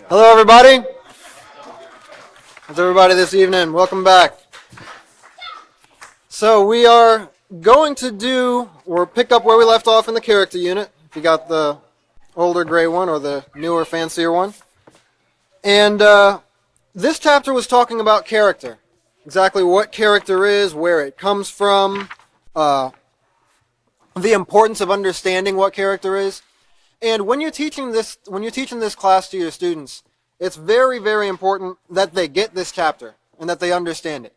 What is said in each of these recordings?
Hello, everybody. How's everybody this evening? Welcome back. So we are going to do, or pick up where we left off in the character unit. If you got the older gray one or the newer, fancier one. And this chapter was talking about character. Exactly what character is, where it comes from, the importance of understanding what character is. And when you're teaching this class to your students, it's very, very important that they get this chapter and that they understand it.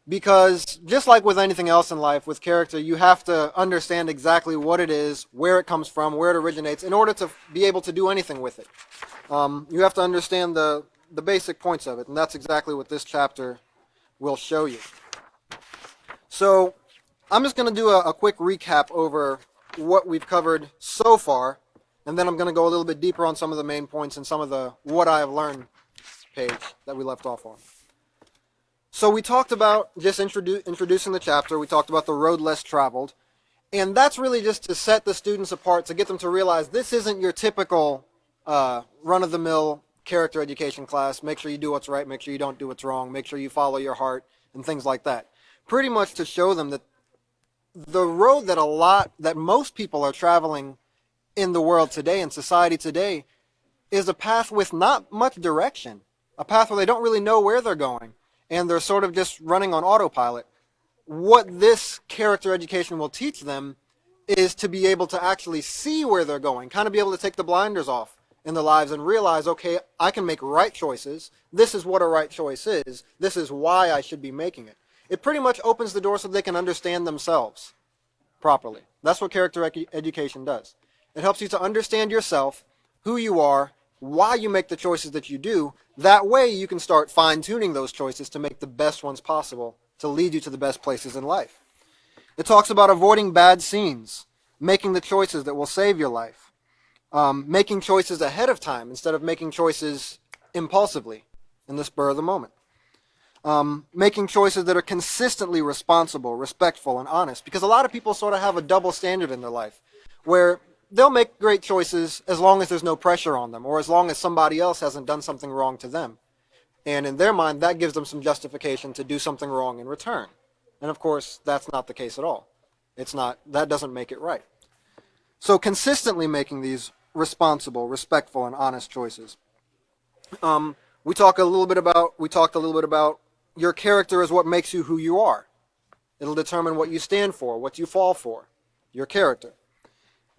Because just like with anything else in life, with character, you have to understand exactly what it is, where it comes from, where it originates, in order to be able to do anything with it. You have to understand the basic points of it, and that's exactly what this chapter will show you. So I'm just going to do a quick recap over what we've covered so far, and then I'm going to go a little bit deeper on some of the main points and some of the what I have learned page that we left off on. So we talked about just introducing the chapter. We talked about the road less traveled. And that's really just to set the students apart, to get them to realize this isn't your typical run-of-the-mill character education class. Make sure you do what's right. Make sure you don't do what's wrong. Make sure you follow your heart and things like that. Pretty much to show them that the road that most people are traveling in the world today, in society today, is a path with not much direction. A path where they don't really know where they're going. And they're sort of just running on autopilot. What this character education will teach them is to be able to actually see where they're going, kind of be able to take the blinders off in their lives and realize, okay, I can make right choices. This is what a right choice is. This is why I should be making it. It pretty much opens the door so they can understand themselves properly. That's what character education does. It helps you to understand yourself, who you are, why you make the choices that you do. That way you can start fine-tuning those choices to make the best ones possible to lead you to the best places in life. It talks about avoiding bad scenes, making the choices that will save your life, making choices ahead of time instead of making choices impulsively in the spur of the moment, making choices that are consistently responsible, respectful, and honest, because a lot of people sort of have a double standard in their life where they'll make great choices as long as there's no pressure on them or as long as somebody else hasn't done something wrong to them. And in their mind, that gives them some justification to do something wrong in return. And of course, that's not the case at all. That doesn't make it right. So consistently making these responsible, respectful, and honest choices. We talked a little bit about your character is what makes you who you are. It'll determine what you stand for, what you fall for, your character.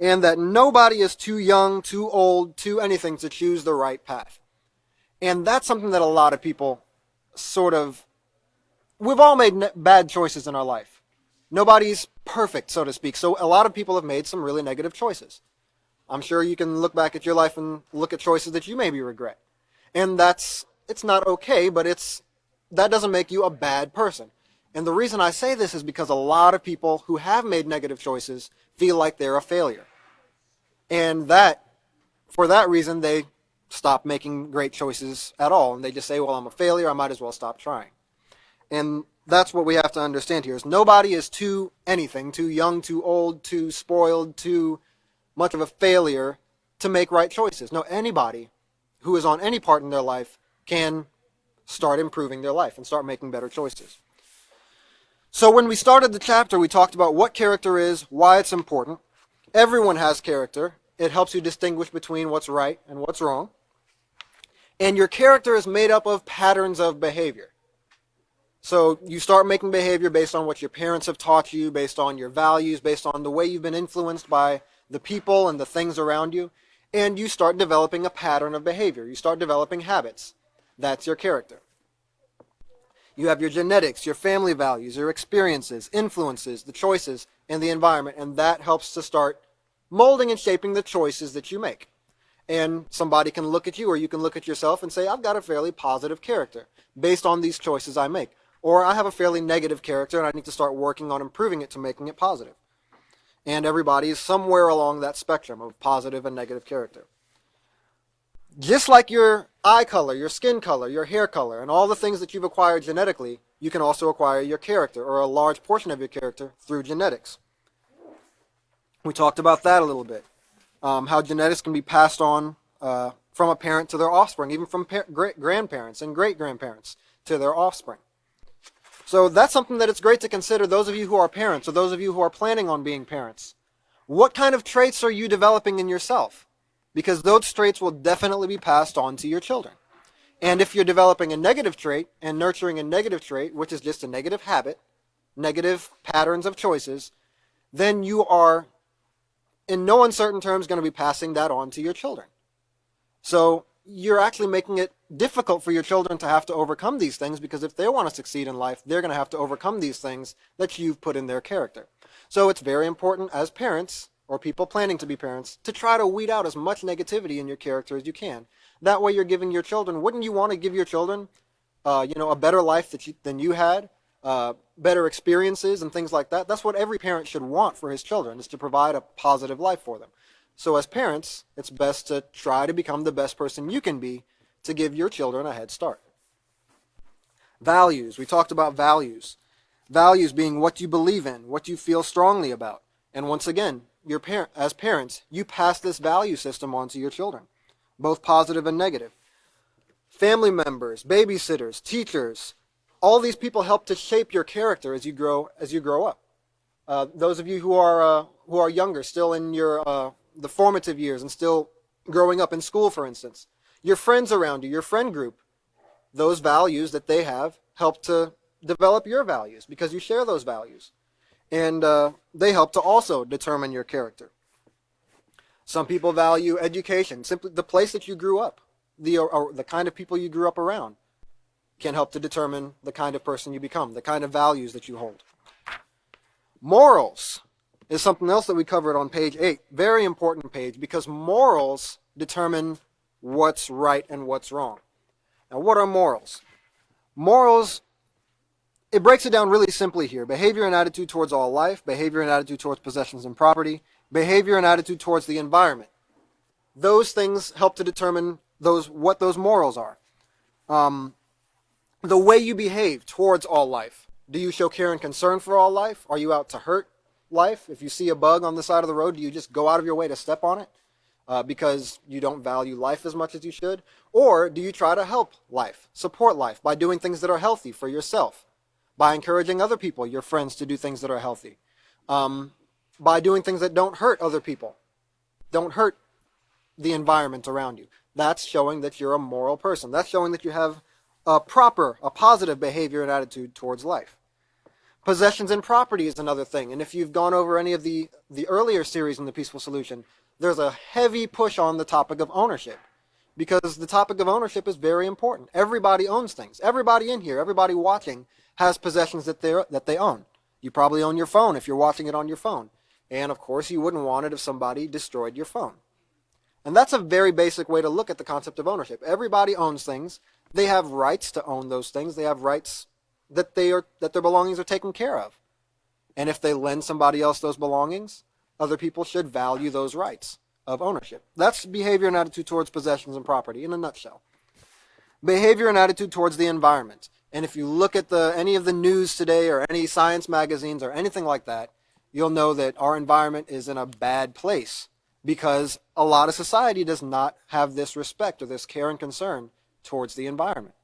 And that nobody is too young, too old, too anything to choose the right path. And that's something that a lot of people we've all made bad choices in our life. Nobody's perfect, so to speak. So a lot of people have made some really negative choices. I'm sure you can look back at your life and look at choices that you maybe regret. And it's not okay, but that doesn't make you a bad person. And the reason I say this is because a lot of people who have made negative choices feel like they're a failure. And for that reason, they stop making great choices at all. And they just say, well, I'm a failure, I might as well stop trying. And that's what we have to understand here, is nobody is too anything, too young, too old, too spoiled, too much of a failure to make right choices. No, anybody who is on any part in their life can start improving their life and start making better choices. So when we started the chapter, we talked about what character is, why it's important. Everyone has character. It helps you distinguish between what's right and what's wrong. And your character is made up of patterns of behavior. So you start making behavior based on what your parents have taught you, based on your values, based on the way you've been influenced by the people and the things around you. And you start developing a pattern of behavior. You start developing habits. That's your character. You have your genetics, your family values, your experiences, influences, the choices, and the environment, and that helps to start molding and shaping the choices that you make. And somebody can look at you, or you can look at yourself and say, I've got a fairly positive character based on these choices I make. Or I have a fairly negative character, and I need to start working on improving it to making it positive. And everybody is somewhere along that spectrum of positive and negative character. Just like your eye color, your skin color, your hair color, and all the things that you've acquired genetically, you can also acquire your character, or a large portion of your character, through genetics. We talked about that a little bit. How genetics can be passed on from a parent to their offspring, even from grandparents and great-grandparents to their offspring. So that's something that it's great to consider, those of you who are parents or those of you who are planning on being parents. What kind of traits are you developing in yourself? Because those traits will definitely be passed on to your children. And if you're developing a negative trait and nurturing a negative trait, which is just a negative habit, negative patterns of choices, then you are, in no uncertain terms, going to be passing that on to your children. So you're actually making it difficult for your children to have to overcome these things, because if they want to succeed in life, they're going to have to overcome these things that you've put in their character. So it's very important as parents, or people planning to be parents, to try to weed out as much negativity in your character as you can. That way you're giving your children, wouldn't you want to give your children a better life than you had, better experiences and things like that? That's what every parent should want for his children, is to provide a positive life for them. So as parents, it's best to try to become the best person you can be to give your children a head start. Values. We talked about values. Values being what you believe in, what you feel strongly about. And once again, as parents, you pass this value system on to your children, both positive and negative. Family members, babysitters, teachers, all these people help to shape your character as you grow up. Those of you who are younger, still in the formative years and still growing up in school, for instance, your friends around you, your friend group, those values that they have help to develop your values because you share those values. And they help to also determine your character. Some people value education, simply the place that you grew up, the kind of people you grew up around can help to determine the kind of person you become, the kind of values that you hold. Morals is something else that we covered on page 8. Very important page, because morals determine what's right and what's wrong. Now, what are morals? Morals, it breaks it down really simply here. Behavior and attitude towards all life, behavior and attitude towards possessions and property, behavior and attitude towards the environment. Those things help to determine what those morals are. The way you behave towards all life. Do you show care and concern for all life? Are you out to hurt life? If you see a bug on the side of the road, do you just go out of your way to step on it because you don't value life as much as you should? Or do you try to help life, support life by doing things that are healthy for yourself, by encouraging other people, your friends, to do things that are healthy, by doing things that don't hurt other people, don't hurt the environment around you? That's showing that you're a moral person. That's showing that you have a positive behavior and attitude towards life. Possessions and property is another thing. And if you've gone over any of the earlier series in the Peaceful Solution, there's a heavy push on the topic of ownership, because the topic of ownership is very important. Everybody owns things. Everybody in here, everybody watching, has possessions that they own. You probably own your phone if you're watching it on your phone. And of course, you wouldn't want it if somebody destroyed your phone. And that's a very basic way to look at the concept of ownership. Everybody owns things. They have rights to own those things. They have rights that their belongings are taken care of. And if they lend somebody else those belongings, other people should value those rights of ownership. That's behavior and attitude towards possessions and property in a nutshell. Behavior and attitude towards the environment. And if you look at any of the news today or any science magazines or anything like that, you'll know that our environment is in a bad place because a lot of society does not have this respect or this care and concern towards the environment.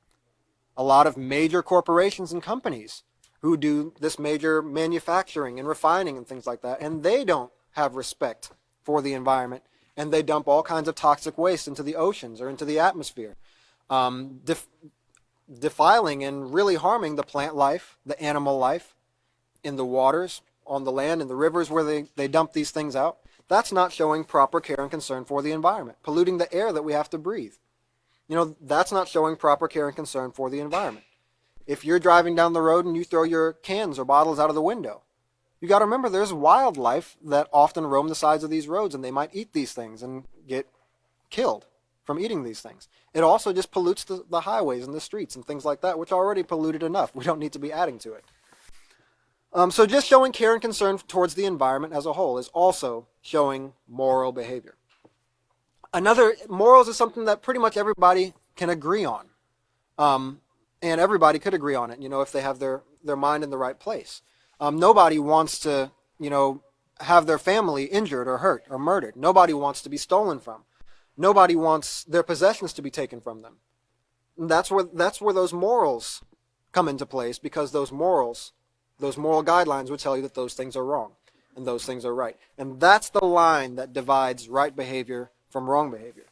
A lot of major corporations and companies who do this major manufacturing and refining and things like that, and they don't have respect for the environment, and they dump all kinds of toxic waste into the oceans or into the atmosphere, defiling and really harming the plant life, the animal life, in the waters, on the land, in the rivers where they dump these things out. That's not showing proper care and concern for the environment, polluting the air that we have to breathe. That's not showing proper care and concern for the environment. If you're driving down the road and you throw your cans or bottles out of the window, you got to remember there's wildlife that often roam the sides of these roads, and they might eat these things and get killed from eating these things. It also just pollutes the highways and the streets and things like that, which are already polluted enough. We don't need to be adding to it. So just showing care and concern towards the environment as a whole is also showing moral behavior. Morals is something that pretty much everybody can agree on. And everybody could agree on it, if they have their mind in the right place. Nobody wants to, have their family injured or hurt or murdered. Nobody wants to be stolen from. Nobody wants their possessions to be taken from them. And that's where those morals come into place, because those moral guidelines would tell you that those things are wrong and those things are right. And that's the line that divides right behavior from wrong behavior.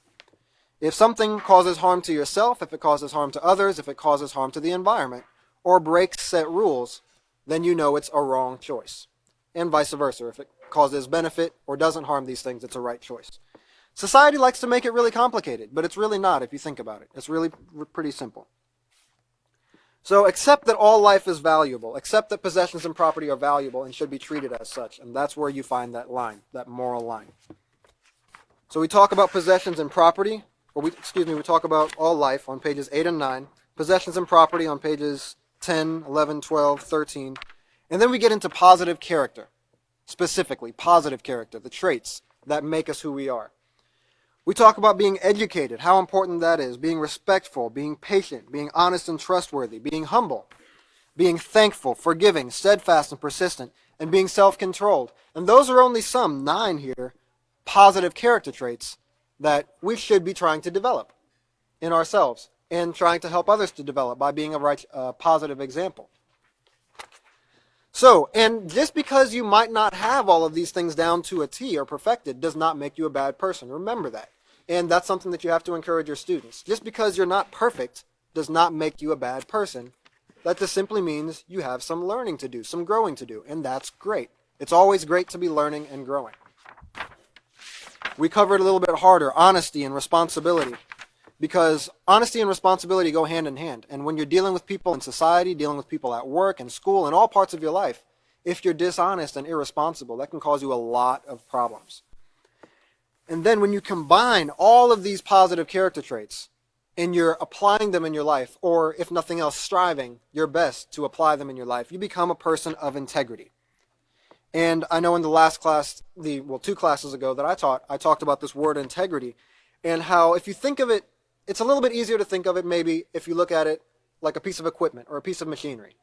If something causes harm to yourself, if it causes harm to others, if it causes harm to the environment, or breaks set rules, then you know it's a wrong choice. And vice versa. If it causes benefit or doesn't harm these things, it's a right choice. Society likes to make it really complicated, but it's really not if you think about it. It's really pretty simple. So accept that all life is valuable. Accept that possessions and property are valuable and should be treated as such. And that's where you find that line, that moral line. So we talk about possessions and property, we talk about all life on pages 8 and 9, possessions and property on pages 10, 11, 12, 13, and then we get into positive character, specifically positive character, the traits that make us who we are. We talk about being educated, how important that is, being respectful, being patient, being honest and trustworthy, being humble, being thankful, forgiving, steadfast and persistent, and being self-controlled. And those are only some, 9 here, positive character traits that we should be trying to develop in ourselves and trying to help others to develop by being a positive example. So, and just because you might not have all of these things down to a T or perfected does not make you a bad person. Remember that. And that's something that you have to encourage your students. Just because you're not perfect does not make you a bad person. That just simply means you have some learning to do, some growing to do, and that's great. It's always great to be learning and growing. We covered a little bit harder, honesty and responsibility, because honesty and responsibility go hand in hand. And when you're dealing with people in society, dealing with people at work and school and all parts of your life, if you're dishonest and irresponsible, that can cause you a lot of problems. And then when you combine all of these positive character traits and you're applying them in your life, or if nothing else, striving your best to apply them in your life, you become a person of integrity. And I know in the last class, 2 classes ago that I talked about this word integrity, and how if you think of it, it's a little bit easier to think of it maybe if you look at it like a piece of equipment or a piece of machinery.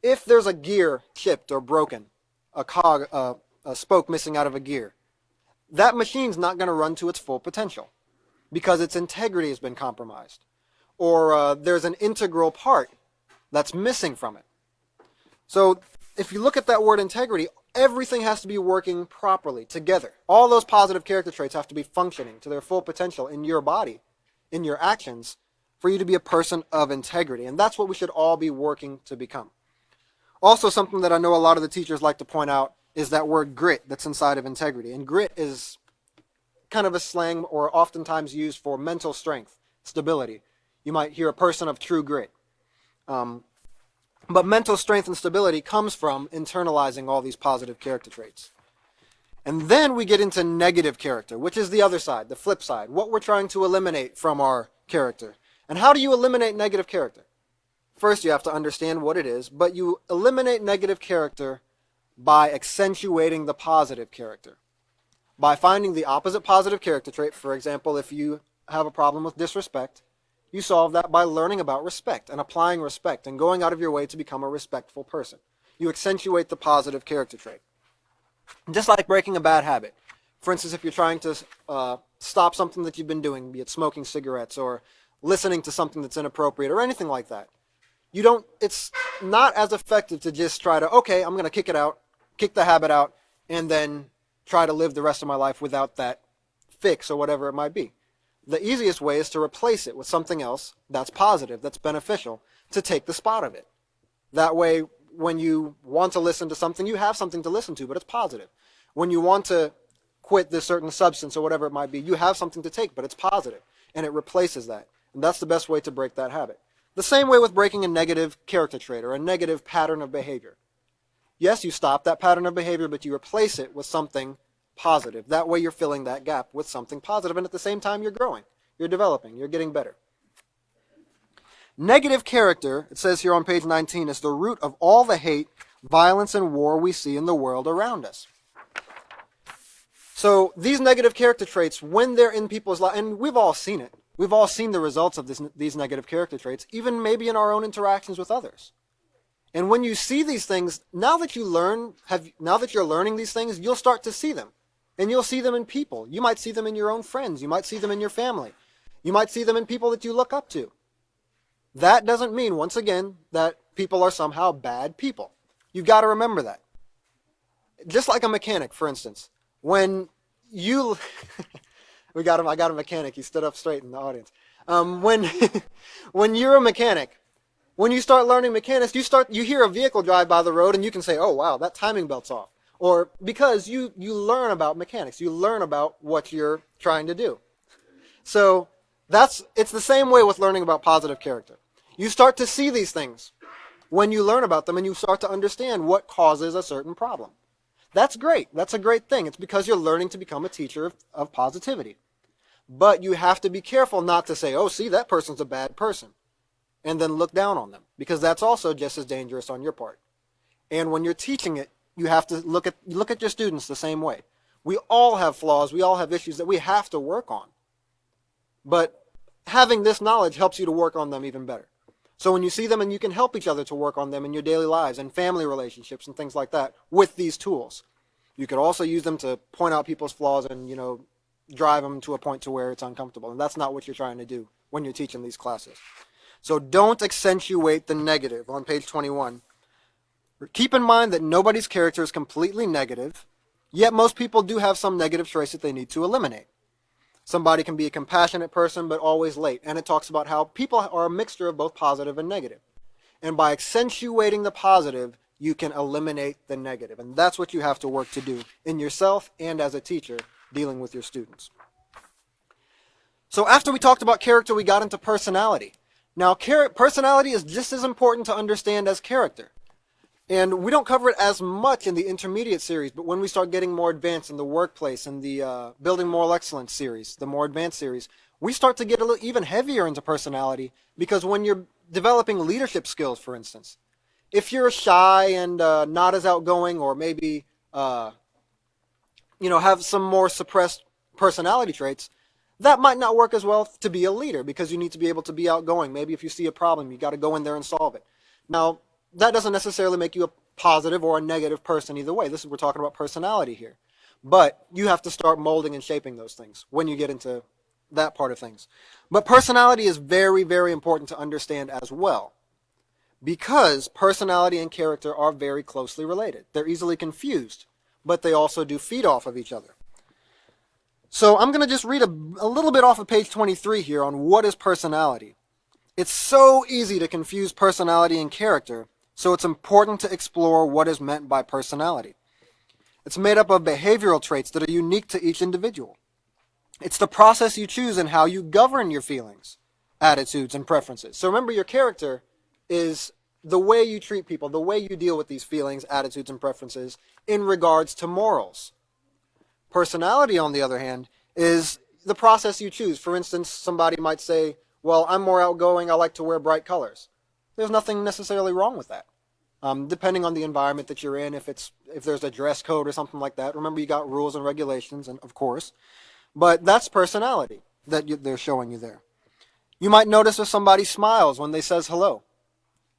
If there's a gear chipped or broken, a cog, a spoke missing out of a gear, that machine's not going to run to its full potential because its integrity has been compromised. Or there's an integral part that's missing from it. So if you look at that word integrity, everything has to be working properly together. All those positive character traits have to be functioning to their full potential in your body, in your actions, for you to be a person of integrity. And that's what we should all be working to become. Also, something that I know a lot of the teachers like to point out is that word grit that's inside of integrity. And grit is kind of a slang or oftentimes used for mental strength, stability. You might hear a person of true grit. But mental strength and stability comes from internalizing all these positive character traits. And then we get into negative character, which is the other side, the flip side, what we're trying to eliminate from our character. And how do you eliminate negative character? First, you have to understand what it is, but you eliminate negative character by accentuating the positive character. By finding the opposite positive character trait. For example, if you have a problem with disrespect, you solve that by learning about respect and applying respect and going out of your way to become a respectful person. You accentuate the positive character trait. Just like breaking a bad habit. For instance, if you're trying to stop something that you've been doing, be it smoking cigarettes or listening to something that's inappropriate or anything like that, it's not as effective to just try to, okay, I'm going to kick the habit out, and then try to live the rest of my life without that fix or whatever it might be. The easiest way is to replace it with something else that's positive, that's beneficial, to take the spot of it. That way, when you want to listen to something, you have something to listen to, but it's positive. When you want to quit this certain substance or whatever it might be, you have something to take, but it's positive, and it replaces that. And that's the best way to break that habit. The same way with breaking a negative character trait or a negative pattern of behavior. Yes, you stop that pattern of behavior, but you replace it with something positive. That way you're filling that gap with something positive, and at the same time you're growing, you're developing, you're getting better. Negative character, it says here on page 19, is the root of all the hate, violence, and war we see in the world around us. So these negative character traits, when they're in people's lives, and we've all seen it, we've all seen the results of these negative character traits, even maybe in our own interactions with others. And when you see these things, now that you're learning these things, you'll start to see them. And you'll see them in people. You might see them in your own friends. You might see them in your family. You might see them in people that you look up to. That doesn't mean, once again, that people are somehow bad people. You've got to remember that. Just like a mechanic, for instance. When you... I got a mechanic. He stood up straight in the audience. When you're a mechanic, when you start learning mechanics, you hear a vehicle drive by the road and you can say, oh, wow, that timing belt's off. Or because you learn about mechanics. You learn about what you're trying to do. So it's the same way with learning about positive character. You start to see these things when you learn about them and you start to understand what causes a certain problem. That's great. That's a great thing. It's because you're learning to become a teacher of positivity. But you have to be careful not to say, oh, see, that person's a bad person, and then look down on them, because that's also just as dangerous on your part. And when you're teaching it, you have to look at your students the same way. We all have flaws. We all have issues that we have to work on. But having this knowledge helps you to work on them even better. So when you see them and you can help each other to work on them in your daily lives and family relationships and things like that with these tools. You could also use them to point out people's flaws and, drive them to a point to where it's uncomfortable. And that's not what you're trying to do when you're teaching these classes. So don't accentuate the negative on page 21. Keep in mind that nobody's character is completely negative, yet most people do have some negative traits that they need to eliminate. Somebody can be a compassionate person but always late. And it talks about how people are a mixture of both positive and negative. And by accentuating the positive, you can eliminate the negative. And that's what you have to work to do in yourself and as a teacher dealing with your students. So after we talked about character, we got into personality. Now, personality is just as important to understand as character. And we don't cover it as much in the intermediate series, but when we start getting more advanced in the workplace and the Building Moral Excellence series, the more advanced series, we start to get a little even heavier into personality, because when you're developing leadership skills, for instance, if you're shy and not as outgoing, or maybe have some more suppressed personality traits, that might not work as well to be a leader, because you need to be able to be outgoing. Maybe if you see a problem, you got to go in there and solve it. Now, that doesn't necessarily make you a positive or a negative person either way. We're talking about personality here. But you have to start molding and shaping those things when you get into that part of things. But personality is very, very important to understand as well, because personality and character are very closely related. They're easily confused, but they also do feed off of each other. So I'm going to just read a little bit off of page 23 here on what is personality. It's so easy to confuse personality and character, so it's important to explore what is meant by personality. It's made up of behavioral traits that are unique to each individual. It's the process you choose and how you govern your feelings, attitudes, and preferences. So remember, your character is the way you treat people, the way you deal with these feelings, attitudes, and preferences in regards to morals. Personality, on the other hand, is the process you choose. For instance, somebody might say, well, I'm more outgoing, I like to wear bright colors. There's nothing necessarily wrong with that. Depending on the environment that you're in, if there's a dress code or something like that. Remember, you got rules and regulations, and of course. But that's personality that they're showing you there. You might notice if somebody smiles when they says hello.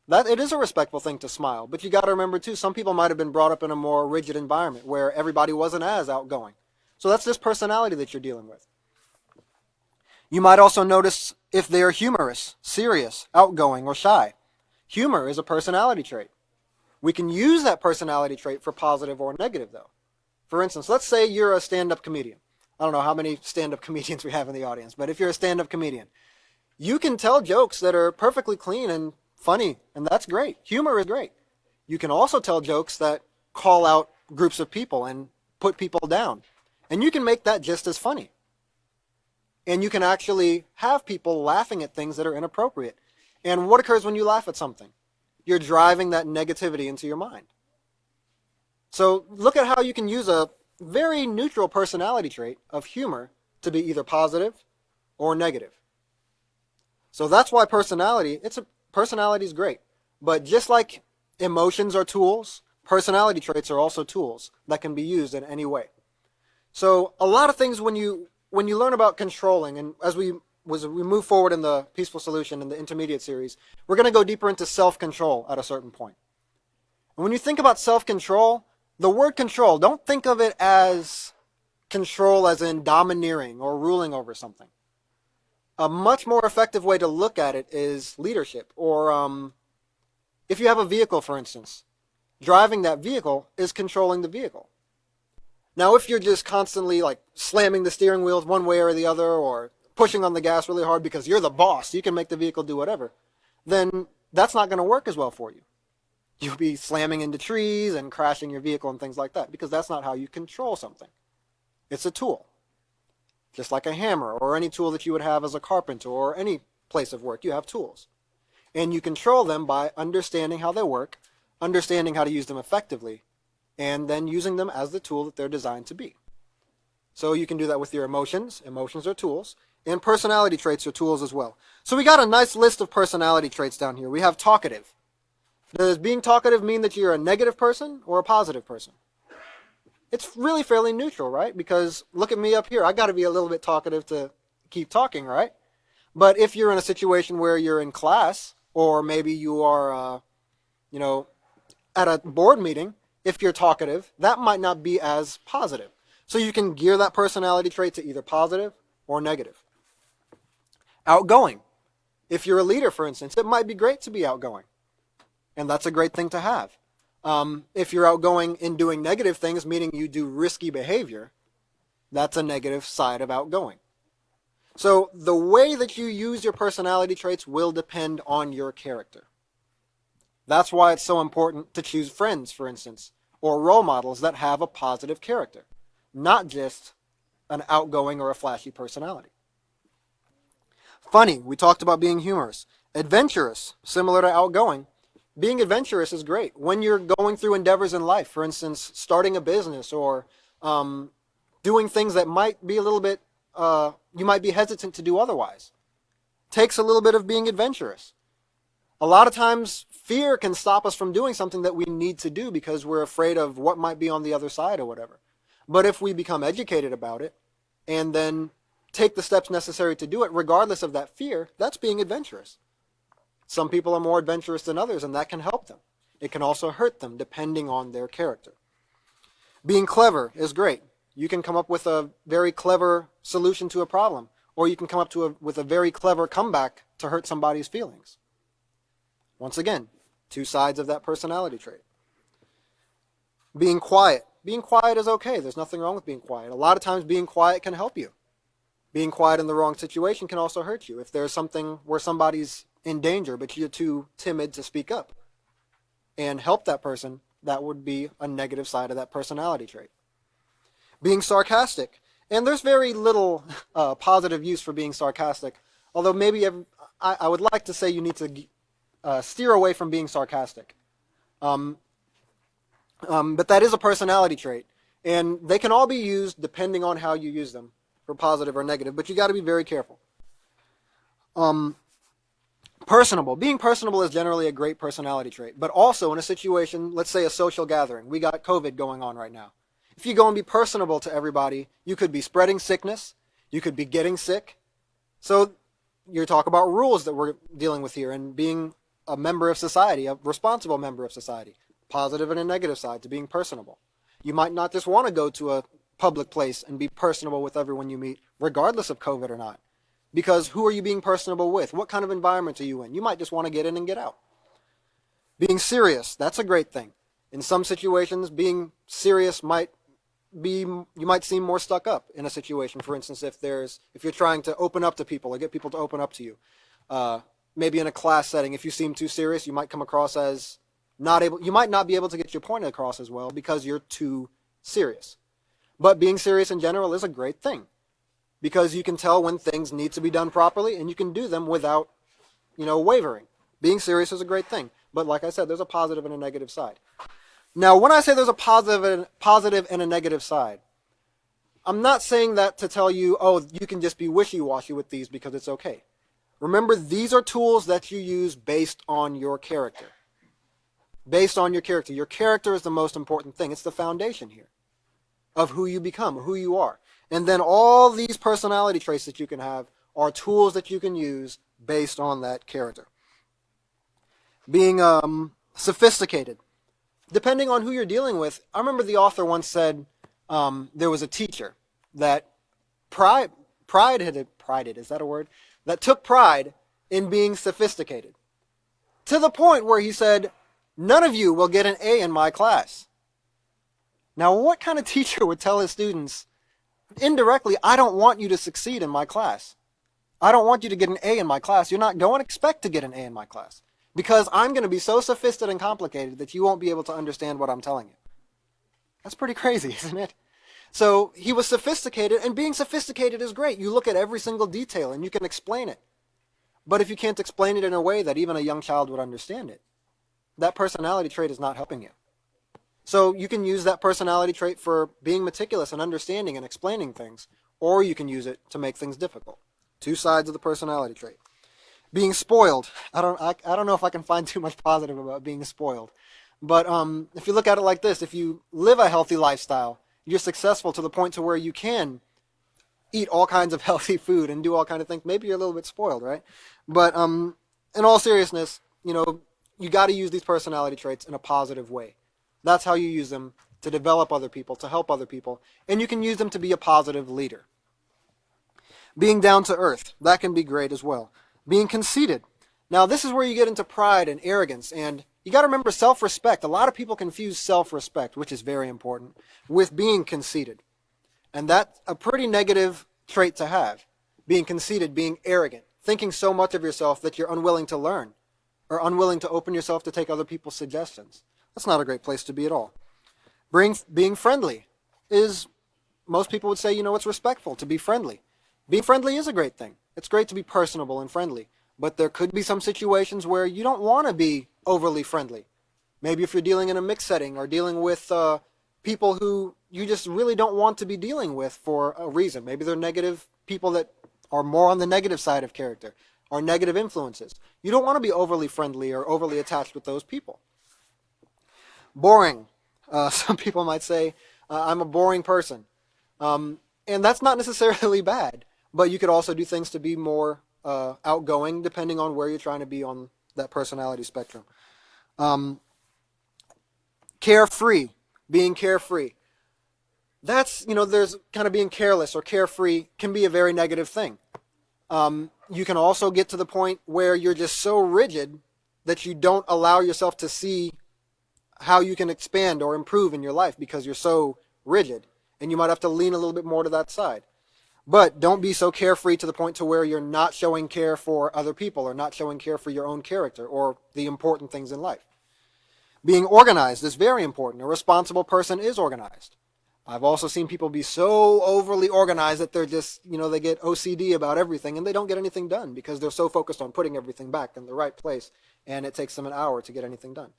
That it is a respectful thing to smile, but you got to remember too, some people might have been brought up in a more rigid environment where everybody wasn't as outgoing. So that's this personality that you're dealing with. You might also notice if they are humorous, serious, outgoing, or shy. Humor is a personality trait. We can use that personality trait for positive or negative, though. For instance, let's say you're a stand-up comedian. I don't know how many stand-up comedians we have in the audience, but if you're a stand-up comedian, you can tell jokes that are perfectly clean and funny, and that's great. Humor is great. You can also tell jokes that call out groups of people and put people down, and you can make that just as funny. And you can actually have people laughing at things that are inappropriate. And what occurs when you laugh at something? You're driving that negativity into your mind. So look at how you can use a very neutral personality trait of humor to be either positive or negative. So that's why personality is great. But just like emotions are tools, personality traits are also tools that can be used in any way. So a lot of things when you learn about controlling, and as we move forward in the Peaceful Solution in the intermediate series, we're going to go deeper into self-control at a certain point. And when you think about self-control, the word control, don't think of it as control as in domineering or ruling over something. A much more effective way to look at it is leadership. Or if you have a vehicle, for instance, driving that vehicle is controlling the vehicle. Now, if you're just constantly like slamming the steering wheels one way or the other, or pushing on the gas really hard because you're the boss, you can make the vehicle do whatever, then that's not going to work as well for you. You'll be slamming into trees and crashing your vehicle and things like that, because that's not how you control something. It's a tool. Just like a hammer or any tool that you would have as a carpenter or any place of work, you have tools. And you control them by understanding how they work, understanding how to use them effectively, and then using them as the tool that they're designed to be. So you can do that with your emotions. Emotions are tools. And personality traits are tools as well. So we got a nice list of personality traits down here. We have talkative. Does being talkative mean that you're a negative person or a positive person? It's really fairly neutral, right? Because look at me up here. I got to be a little bit talkative to keep talking, right? But if you're in a situation where you're in class, or maybe you are, at a board meeting, if you're talkative, that might not be as positive. So you can gear that personality trait to either positive or negative. Outgoing. If you're a leader, for instance, it might be great to be outgoing. And that's a great thing to have. If you're outgoing in doing negative things, meaning you do risky behavior, that's a negative side of outgoing. So the way that you use your personality traits will depend on your character. That's why it's so important to choose friends, for instance, or role models that have a positive character, not just an outgoing or a flashy personality. Funny, we talked about being humorous. Adventurous, similar to outgoing. Being adventurous is great when you're going through endeavors in life, for instance, starting a business or doing things that might be a little bit, you might be hesitant to do otherwise. Takes a little bit of being adventurous. A lot of times, fear can stop us from doing something that we need to do because we're afraid of what might be on the other side or whatever. But if we become educated about it and then take the steps necessary to do it, regardless of that fear, that's being adventurous. Some people are more adventurous than others, and that can help them. It can also hurt them, depending on their character. Being clever is great. You can come up with a very clever solution to a problem, or you can come up with a very clever comeback to hurt somebody's feelings. Once again, two sides of that personality trait. Being quiet. Being quiet is okay. There's nothing wrong with being quiet. A lot of times being quiet can help you. Being quiet in the wrong situation can also hurt you. If there's something where somebody's in danger, but you're too timid to speak up and help that person, that would be a negative side of that personality trait. Being sarcastic. And there's very little positive use for being sarcastic, although maybe I would like to say you need to steer away from being sarcastic. But that is a personality trait, and they can all be used depending on how you use them, for positive or negative, but you got to be very careful. Personable. Being personable is generally a great personality trait, but also in a situation, let's say a social gathering. We got COVID going on right now. If you go and be personable to everybody, you could be spreading sickness, you could be getting sick. So you talk about rules that we're dealing with here and being a member of society, a responsible member of society. Positive and a negative side to being personable. You might not just want to go to a public place and be personable with everyone you meet, regardless of COVID or not. Because who are you being personable with? What kind of environment are you in? You might just want to get in and get out. Being serious, that's a great thing. In some situations, being serious might be, you might seem more stuck up in a situation. For instance, if you're trying to open up to people or get people to open up to you. Maybe in a class setting, if you seem too serious, you might come across as you might not be able to get your point across as well because you're too serious. But being serious in general is a great thing because you can tell when things need to be done properly and you can do them without, wavering. Being serious is a great thing. But like I said, there's a positive and a negative side. Now, when I say there's a positive and a negative side, I'm not saying that to tell you, oh, you can just be wishy-washy with these because it's okay. Remember, these are tools that you use based on your character. Based on your character. Your character is the most important thing. It's the foundation here of who you become, who you are. And then all these personality traits that you can have are tools that you can use based on that character. Being sophisticated. depending on who you're dealing with, I remember the author once said there was a teacher that is that a word? That took pride in being sophisticated. To the point where he said, none of you will get an A in my class. Now, what kind of teacher would tell his students, indirectly, I don't want you to succeed in my class. I don't want you to get an A in my class. You're not going to expect to get an A in my class. Because I'm going to be so sophisticated and complicated that you won't be able to understand what I'm telling you. That's pretty crazy, isn't it? So he was sophisticated, and being sophisticated is great. You look at every single detail and you can explain it. But if you can't explain it in a way that even a young child would understand it, that personality trait is not helping you. So you can use that personality trait for being meticulous and understanding and explaining things, or you can use it to make things difficult. Two sides of the personality trait. Being spoiled. I don't know if I can find too much positive about being spoiled. But if you look at it like this, if you live a healthy lifestyle, you're successful to the point to where you can eat all kinds of healthy food and do all kinds of things. Maybe you're a little bit spoiled, right? But in all seriousness, you got to use these personality traits in a positive way. That's how you use them to develop other people, to help other people. And you can use them to be a positive leader. Being down to earth, that can be great as well. Being conceited. Now, this is where you get into pride and arrogance. And you got to remember self-respect. A lot of people confuse self-respect, which is very important, with being conceited. And that's a pretty negative trait to have. Being conceited, being arrogant, thinking so much of yourself that you're unwilling to learn or unwilling to open yourself to take other people's suggestions. That's not a great place to be at all. Being friendly is, most people would say, it's respectful to be friendly. Being friendly is a great thing. It's great to be personable and friendly. But there could be some situations where you don't want to be overly friendly. Maybe if you're dealing in a mixed setting or dealing with people who you just really don't want to be dealing with for a reason. Maybe they're negative people that are more on the negative side of character or negative influences. You don't want to be overly friendly or overly attached with those people. Boring. Some people might say, I'm a boring person. And that's not necessarily bad, but you could also do things to be more outgoing depending on where you're trying to be on that personality spectrum. Carefree. Being carefree. That's, there's kind of being careless or carefree can be a very negative thing. You can also get to the point where you're just so rigid that you don't allow yourself to see how you can expand or improve in your life because you're so rigid. And you might have to lean a little bit more to that side. But don't be so carefree to the point to where you're not showing care for other people or not showing care for your own character or the important things in life. Being organized is very important. A responsible person is organized. I've also seen people be so overly organized that they're just, they get OCD about everything and they don't get anything done because they're so focused on putting everything back in the right place and it takes them an hour to get anything done.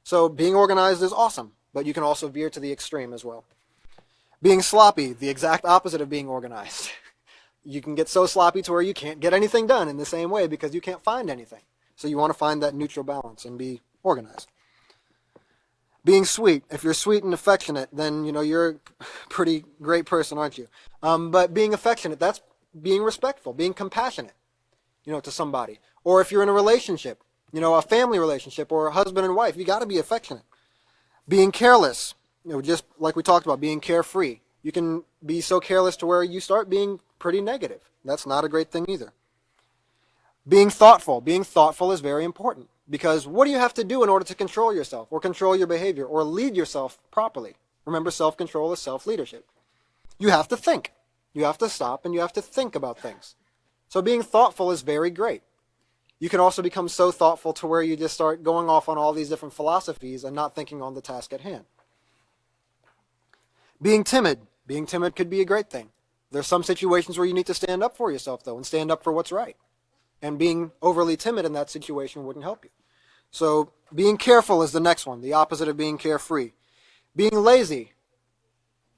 So being organized is awesome, but you can also veer to the extreme as well. Being sloppy, the exact opposite of being organized. You can get so sloppy to where you can't get anything done in the same way because you can't find anything. So you want to find that neutral balance and be organized. Being sweet. If you're sweet and affectionate, then, you're a pretty great person, aren't you? But being affectionate, that's being respectful, being compassionate, to somebody. Or if you're in a relationship, a family relationship or a husband and wife, you got to be affectionate. Being careless, just like we talked about, being carefree. You can be so careless to where you start being pretty negative. That's not a great thing either. Being thoughtful. Being thoughtful is very important. Because what do you have to do in order to control yourself or control your behavior or lead yourself properly? Remember, self-control is self-leadership. You have to think. You have to stop and you have to think about things. So being thoughtful is very great. You can also become so thoughtful to where you just start going off on all these different philosophies and not thinking on the task at hand. Being timid. Being timid could be a great thing. There's some situations where you need to stand up for yourself, though, and stand up for what's right. And being overly timid in that situation wouldn't help you. So being careful is the next one, the opposite of being carefree. Being lazy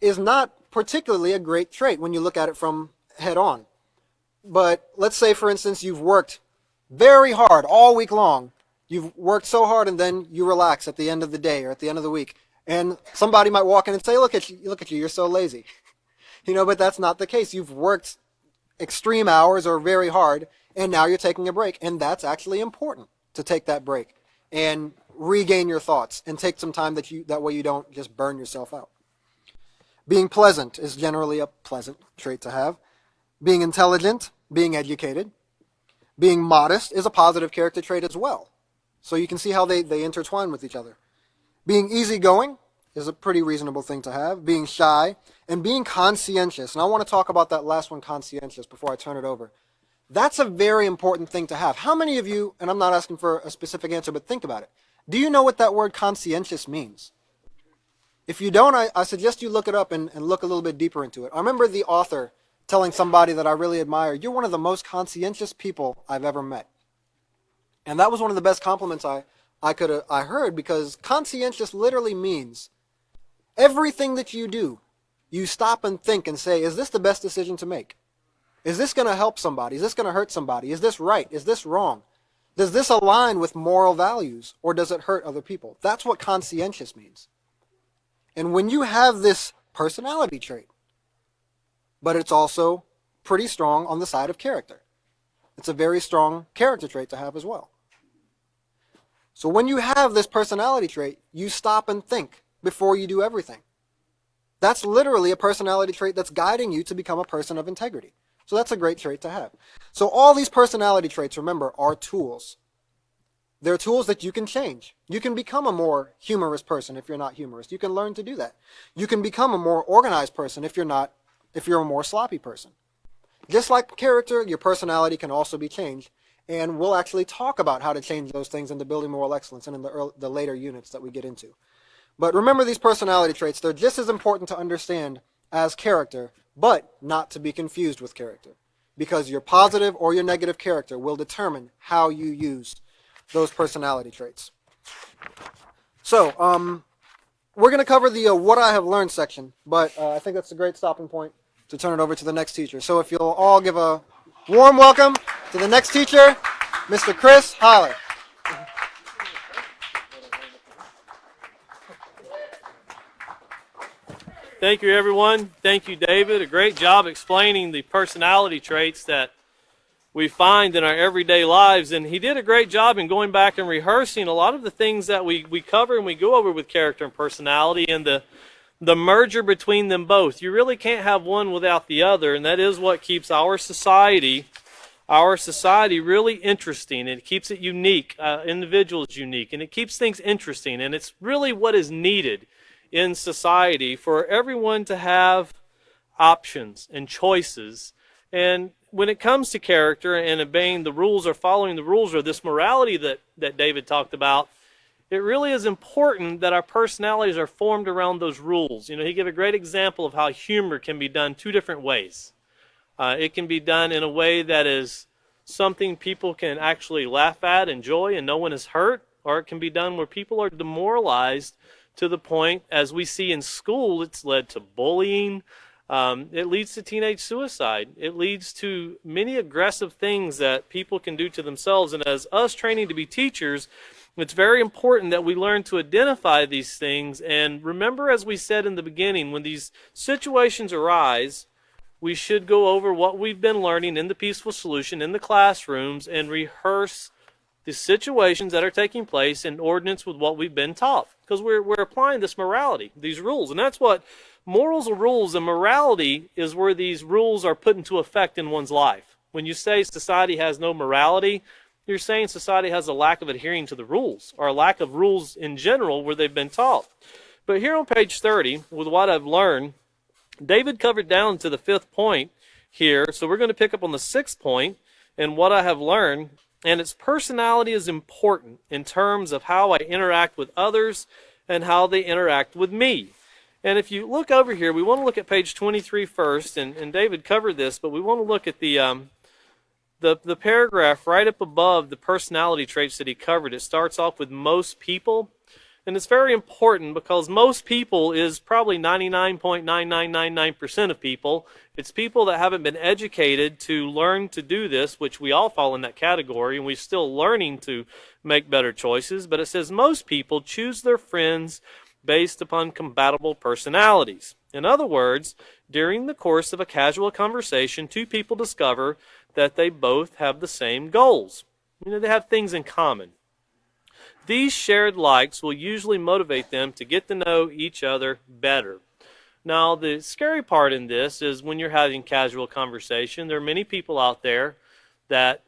is not particularly a great trait when you look at it from head on. But let's say, for instance, you've worked very hard all week long. You've worked so hard and then you relax at the end of the day or at the end of the week. And somebody might walk in and say, look at you, you're so lazy. But that's not the case. You've worked extreme hours or very hard, and now you're taking a break. And that's actually important to take that break and regain your thoughts and take some time that way you don't just burn yourself out. Being pleasant is generally a pleasant trait to have. Being intelligent, being educated, being modest is a positive character trait as well. So you can see how they intertwine with each other. Being easygoing is a pretty reasonable thing to have. Being shy and being conscientious. And I want to talk about that last one, conscientious, before I turn it over. That's a very important thing to have. How many of you, and I'm not asking for a specific answer, but think about it. Do you know what that word conscientious means? If you don't, I suggest you look it up and look a little bit deeper into it. I remember the author telling somebody that I really admire, "You're one of the most conscientious people I've ever met." And that was one of the best compliments I heard, because conscientious literally means everything that you do, you stop and think and say, is this the best decision to make? Is this going to help somebody? Is this going to hurt somebody? Is this right? Is this wrong? Does this align with moral values, or does it hurt other people? That's what conscientious means. And when you have this personality trait, but it's also pretty strong on the side of character. It's a very strong character trait to have as well. So when you have this personality trait, you stop and think before you do everything. That's literally a personality trait that's guiding you to become a person of integrity. So that's a great trait to have. So all these personality traits, remember, are tools. They're tools that you can change. You can become a more humorous person if you're not humorous. You can learn to do that. You can become a more organized person if you're a more sloppy person. Just like character, your personality can also be changed. And we'll actually talk about how to change those things into building moral excellence and in the later units that we get into. But remember, these personality traits, they're just as important to understand as character, but not to be confused with character. Because your positive or your negative character will determine how you use those personality traits. So, we're going to cover the what I have learned section, but I think that's a great stopping point to turn it over to the next teacher. So if you'll all give a warm welcome to the next teacher, Mr. Chris Holler. Thank you, everyone. Thank you, David. A great job explaining the personality traits that we find in our everyday lives. And he did a great job in going back and rehearsing a lot of the things that we cover and we go over with character and personality, and the merger between them both. You really can't have one without the other, and that is what keeps our society really interesting. It keeps it unique, individuals unique, and it keeps things interesting. And it's really what is needed in society, for everyone to have options and choices. And when it comes to character and obeying the rules or following the rules, or this morality that David talked about, it really is important that our personalities are formed around those rules. You know, he gave a great example of how humor can be done two different ways. It can be done in a way that is something people can actually laugh at, enjoy, and no one is hurt, or it can be done where people are demoralized to the point, as we see in school, it's led to bullying. It leads to teenage suicide. It leads to many aggressive things that people can do to themselves. And as us training to be teachers, it's very important that we learn to identify these things. And remember, as we said in the beginning, when these situations arise, we should go over what we've been learning in the Peaceful Solution in the classrooms and rehearse the situations that are taking place in ordinance with what we've been taught. Because we're applying this morality, these rules. And that's what morals are, rules, and morality is where these rules are put into effect in one's life. When you say society has no morality, you're saying society has a lack of adhering to the rules, or a lack of rules in general where they've been taught. But here on page 30, with what I've learned, David covered down to the 5th point here. So we're going to pick up on the 6th point, and what I have learned. And its personality is important in terms of how I interact with others and how they interact with me. And if you look over here, we want to look at page 23 first, and David covered this, but we want to look at the paragraph right up above the personality traits that he covered. It starts off with most people. And it's very important because most people is probably 99.9999% of people. It's people that haven't been educated to learn to do this, which we all fall in that category, and we're still learning to make better choices. But it says most people choose their friends based upon compatible personalities. In other words, during the course of a casual conversation, two people discover that they both have the same goals. You know, they have things in common. These shared likes will usually motivate them to get to know each other better. Now, the scary part in this is when you're having casual conversation, there are many people out there that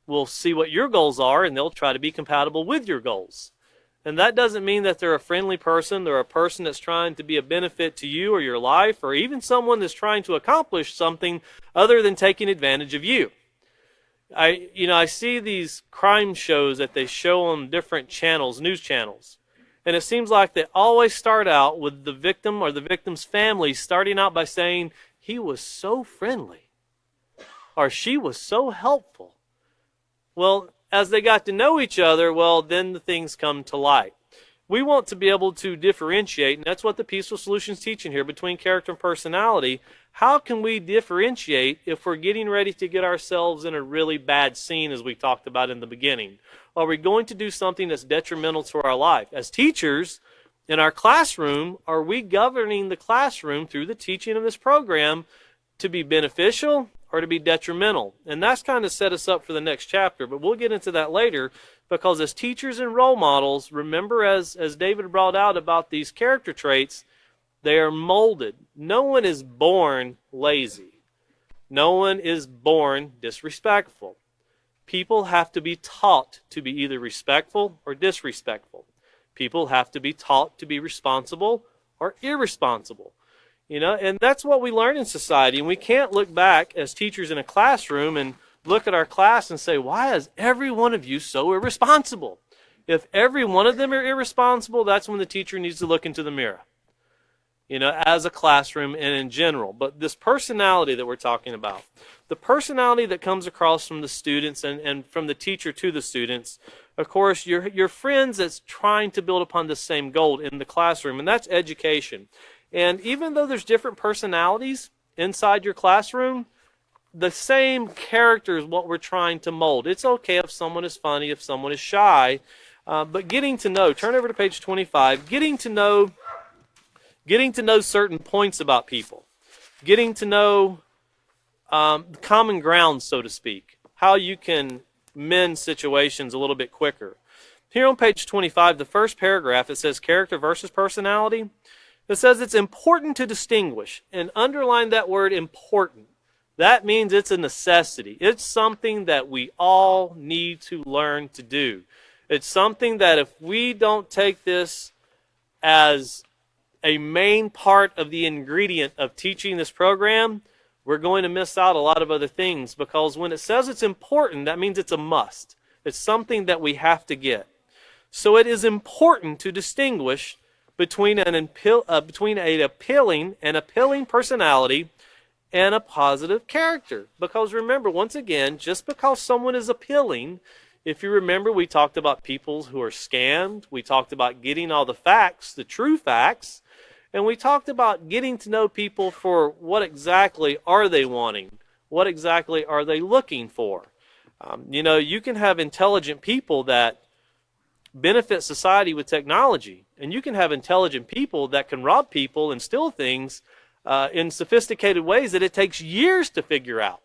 will see what your goals are and they'll try to be compatible with your goals. And that doesn't mean that they're a friendly person. They're a person that's trying to be a benefit to you or your life, or even someone that's trying to accomplish something other than taking advantage of you. I see these crime shows that they show on different channels, news channels. And it seems like they always start out with the victim or the victim's family starting out by saying, he was so friendly, or she was so helpful. Well, as they got to know each other, well, then the things come to light. We want to be able to differentiate, and that's what the Peaceful Solutions teaching here, between character and personality. How can we differentiate if we're getting ready to get ourselves in a really bad scene, as we talked about in the beginning? Are we going to do something that's detrimental to our life? As teachers in our classroom, are we governing the classroom through the teaching of this program to be beneficial or to be detrimental? And that's kind of set us up for the next chapter, but we'll get into that later, because as teachers and role models, remember, as David brought out about these character traits, they are molded. No one is born lazy. No one is born disrespectful. People have to be taught to be either respectful or disrespectful. People have to be taught to be responsible or irresponsible. And that's what we learn in society. And we can't look back as teachers in a classroom and look at our class and say, why is every one of you so irresponsible? If every one of them are irresponsible, that's when the teacher needs to look into the mirror, as a classroom and in general. But this personality that we're talking about, the personality that comes across from the students and from the teacher to the students, of course, your friends that's trying to build upon the same goal in the classroom, and that's education. And even though there's different personalities inside your classroom, the same character is what we're trying to mold. It's okay if someone is funny, if someone is shy, but getting to know, turn over to page 25, getting to know certain points about people, getting to know common ground, so to speak, how you can mend situations a little bit quicker. Here on page 25, the first paragraph, it says character versus personality. It says it's important to distinguish, and underline that word important. That means it's a necessity. It's something that we all need to learn to do. It's something that if we don't take this as a main part of the ingredient of teaching this program, we're going to miss out a lot of other things, because when it says it's important, that means it's a must. It's something that we have to get. So it is important to distinguish between an appealing personality and a positive character. Because remember, once again, just because someone is appealing, if you remember, we talked about people who are scammed. We talked about getting all the facts, the true facts. And we talked about getting to know people for what exactly are they wanting? What exactly are they looking for? You can have intelligent people that benefit society with technology. And you can have intelligent people that can rob people and steal things in sophisticated ways that it takes years to figure out.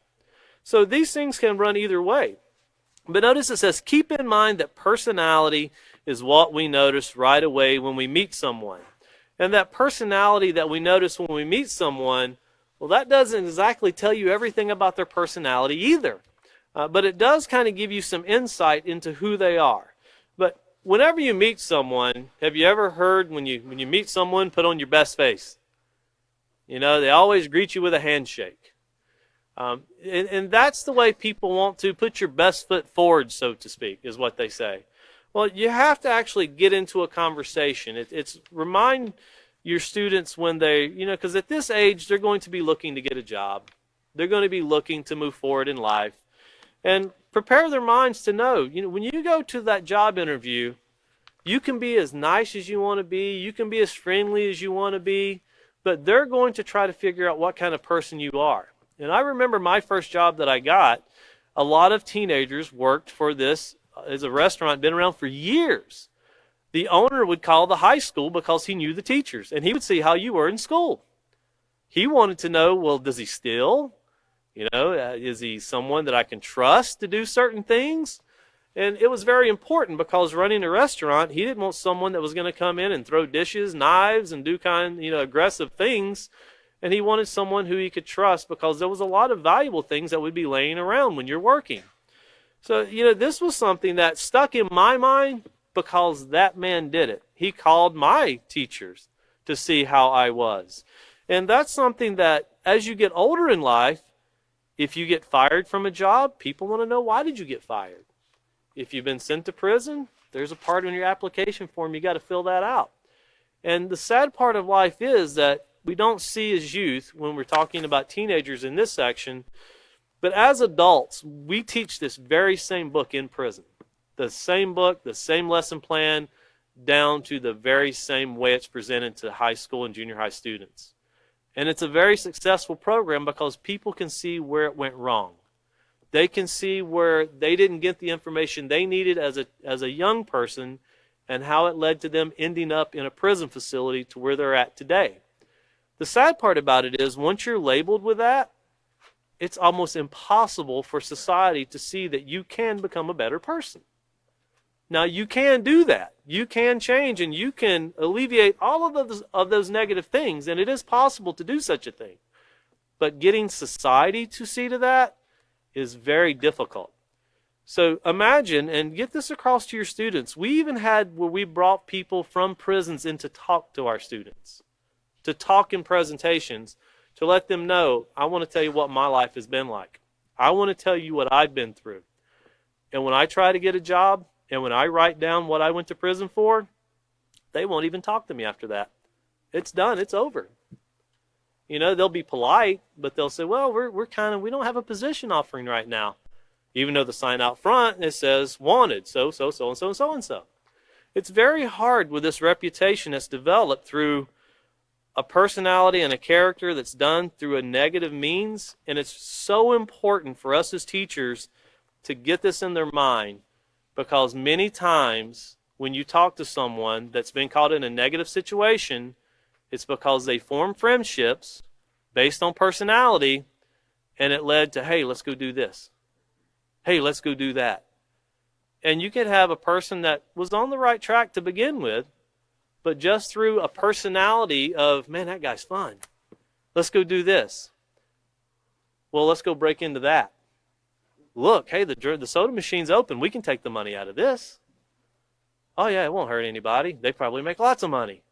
So these things can run either way. But notice it says, keep in mind that personality is what we notice right away when we meet someone. And that personality that we notice when we meet someone, well, that doesn't exactly tell you everything about their personality either. But it does kind of give you some insight into who they are. But whenever you meet someone, have you ever heard when you meet someone, put on your best face? They always greet you with a handshake. And that's the way people want to put your best foot forward, so to speak, is what they say. Well, you have to actually get into a conversation. It's remind your students when they, because at this age, they're going to be looking to get a job. They're going to be looking to move forward in life. And prepare their minds to know, when you go to that job interview, you can be as nice as you want to be. You can be as friendly as you want to be. But they're going to try to figure out what kind of person you are. And I remember my first job that I got, a lot of teenagers worked for this as a restaurant, been around for years. The owner would call the high school because he knew the teachers, and he would see how you were in school. He wanted to know, well, does he steal? Is he someone that I can trust to do certain things? And it was very important because running a restaurant, he didn't want someone that was going to come in and throw dishes, knives, and do aggressive things. And he wanted someone who he could trust because there was a lot of valuable things that would be laying around when you're working. So, this was something that stuck in my mind because that man did it. He called my teachers to see how I was. And that's something that as you get older in life, if you get fired from a job, people want to know, why did you get fired? If you've been sent to prison, there's a part in your application form, you got to fill that out. And the sad part of life is that we don't see as youth, when we're talking about teenagers in this section, but as adults, we teach this very same book in prison. The same book, the same lesson plan, down to the very same way it's presented to high school and junior high students. And it's a very successful program because people can see where it went wrong. They can see where they didn't get the information they needed as a young person and how it led to them ending up in a prison facility to where they're at today. The sad part about it is once you're labeled with that, it's almost impossible for society to see that you can become a better person. Now, you can do that. You can change and you can alleviate all of those negative things, and it is possible to do such a thing. But getting society to see to that is very difficult. So imagine, and get this across to your students, we even had where we brought people from prisons in to talk to our students, to talk in presentations, to let them know, I want to tell you what my life has been like. I want to tell you what I've been through. And when I try to get a job, and when I write down what I went to prison for, they won't even talk to me after that. It's done. It's over. They'll be polite, but they'll say, well, we don't have a position offering right now. Even though the sign out front, it says wanted, so. It's very hard with this reputation that's developed through a personality and a character that's done through a negative means. And it's so important for us as teachers to get this in their mind, because many times when you talk to someone that's been caught in a negative situation, it's because they formed friendships based on personality, and it led to, hey, let's go do this. Hey, let's go do that. And you could have a person that was on the right track to begin with, but just through a personality of, man, that guy's fun. Let's go do this. Well, let's go break into that. Look, hey, the soda machine's open. We can take the money out of this. Oh, yeah, it won't hurt anybody. They probably make lots of money.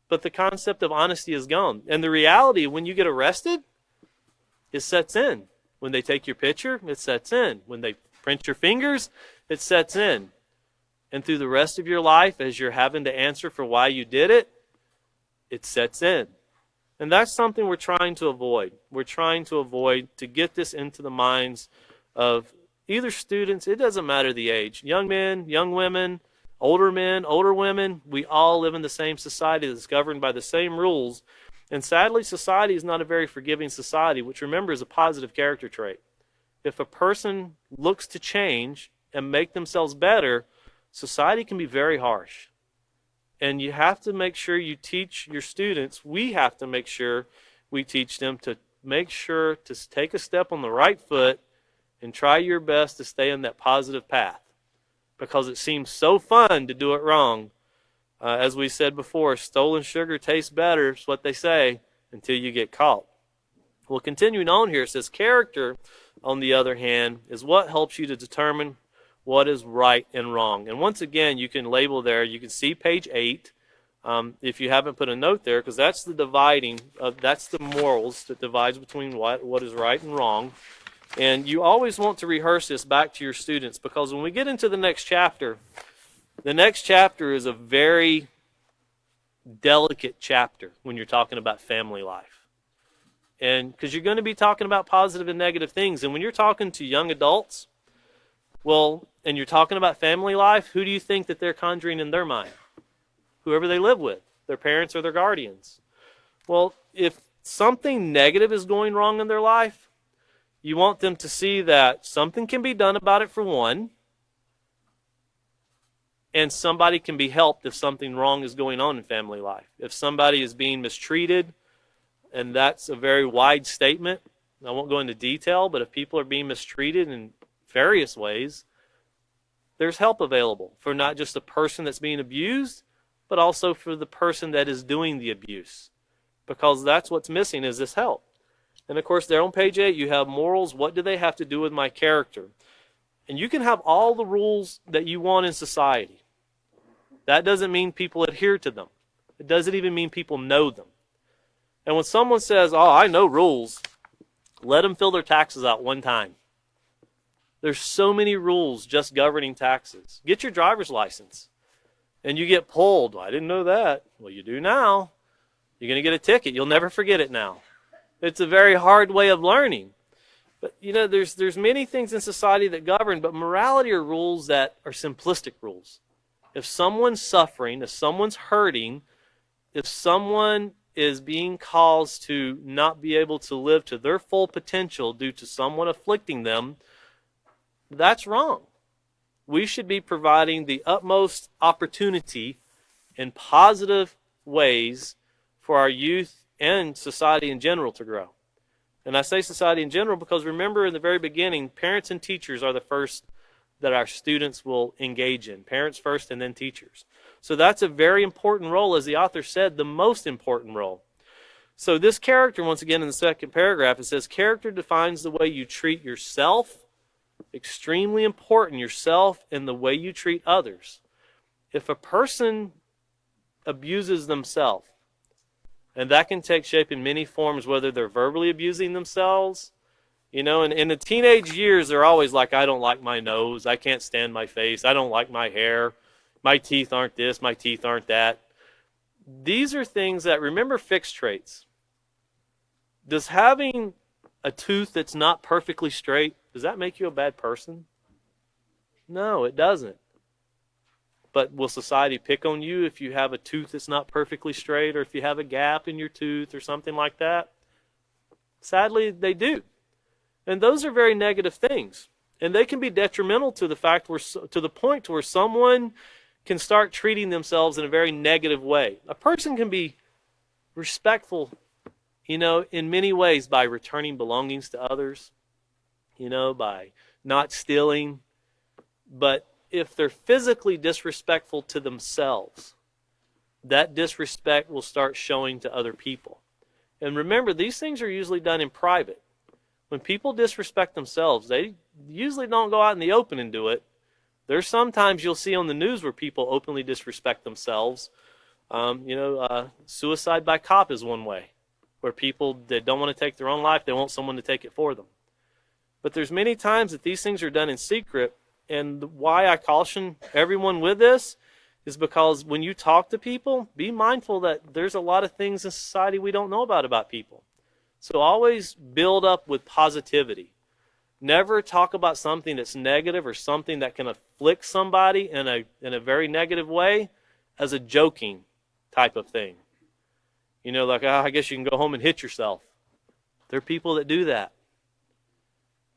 But the concept of honesty is gone. And the reality, when you get arrested, it sets in. When they take your picture, it sets in. When they print your fingers, it sets in. And through the rest of your life, as you're having to answer for why you did it, it sets in. And that's something we're trying to avoid. We're trying to avoid to get this into the minds of either students, it doesn't matter the age, young men, young women, older men, older women, we all live in the same society that's governed by the same rules. And sadly, society is not a very forgiving society, which, remember, is a positive character trait. If a person looks to change and make themselves better, society can be very harsh. And you have to make sure you teach your students, we have to make sure we teach them to make sure to take a step on the right foot and try your best to stay on that positive path. Because it seems so fun to do it wrong. As we said before, stolen sugar tastes better, is what they say, until you get caught. Well, continuing on here, it says character, on the other hand, is what helps you to determine what is right and wrong. And once again, you can label there, you can see page 8, if you haven't put a note there, because that's the dividing, that's the morals that divides between what is right and wrong. And you always want to rehearse this back to your students, because when we get into the next chapter is a very delicate chapter when you're talking about family life. And because you're going to be talking about positive and negative things. And when you're talking to young adults, well, and you're talking about family life, who do you think that they're conjuring in their mind? Whoever they live with, their parents or their guardians. Well, if something negative is going wrong in their life, you want them to see that something can be done about it, for one, and somebody can be helped if something wrong is going on in family life. If somebody is being mistreated, and that's a very wide statement, I won't go into detail, but if people are being mistreated in various ways, there's help available for not just the person that's being abused, but also for the person that is doing the abuse. Because that's what's missing is this help. And of course, there on page 8, you have morals. What do they have to do with my character? And you can have all the rules that you want in society. That doesn't mean people adhere to them. It doesn't even mean people know them. And when someone says, oh, I know rules, let them fill their taxes out one time. There's so many rules just governing taxes. Get your driver's license. And you get pulled. Well, I didn't know that. Well, you do now. You're going to get a ticket. You'll never forget it now. It's a very hard way of learning. But, there's many things in society that govern, but morality are rules that are simplistic rules. If someone's suffering, if someone's hurting, if someone is being caused to not be able to live to their full potential due to someone afflicting them, that's wrong. We should be providing the utmost opportunity in positive ways for our youth and society in general to grow. And I say society in general because remember in the very beginning, parents and teachers are the first that our students will engage in. Parents first and then teachers. So that's a very important role, as the author said, the most important role. So this character, once again in the second paragraph, it says, character defines the way you treat yourself. Extremely important, yourself and the way you treat others. If a person abuses themselves, and that can take shape in many forms, whether they're verbally abusing themselves, and in the teenage years, they're always like, I don't like my nose, I can't stand my face, I don't like my hair, my teeth aren't this, my teeth aren't that. These are things that, remember fixed traits. Does having a tooth that's not perfectly straight, does that make you a bad person? No, it doesn't. But will society pick on you if you have a tooth that's not perfectly straight, or if you have a gap in your tooth or something like that? Sadly, they do. And those are very negative things. And they can be detrimental to the point where someone can start treating themselves in a very negative way. A person can be respectful, in many ways by returning belongings to others, by not stealing. But if they're physically disrespectful to themselves, that disrespect will start showing to other people. And remember, these things are usually done in private. When people disrespect themselves, they usually don't go out in the open and do it. There's sometimes you'll see on the news where people openly disrespect themselves. Suicide by cop is one way, where people that don't want to take their own life, they want someone to take it for them. But there's many times that these things are done in secret. And why I caution everyone with this is because when you talk to people, be mindful that there's a lot of things in society we don't know about people. So always build up with positivity. Never talk about something that's negative or something that can afflict somebody in a very negative way as a joking type of thing. I guess you can go home and hit yourself. There are people that do that.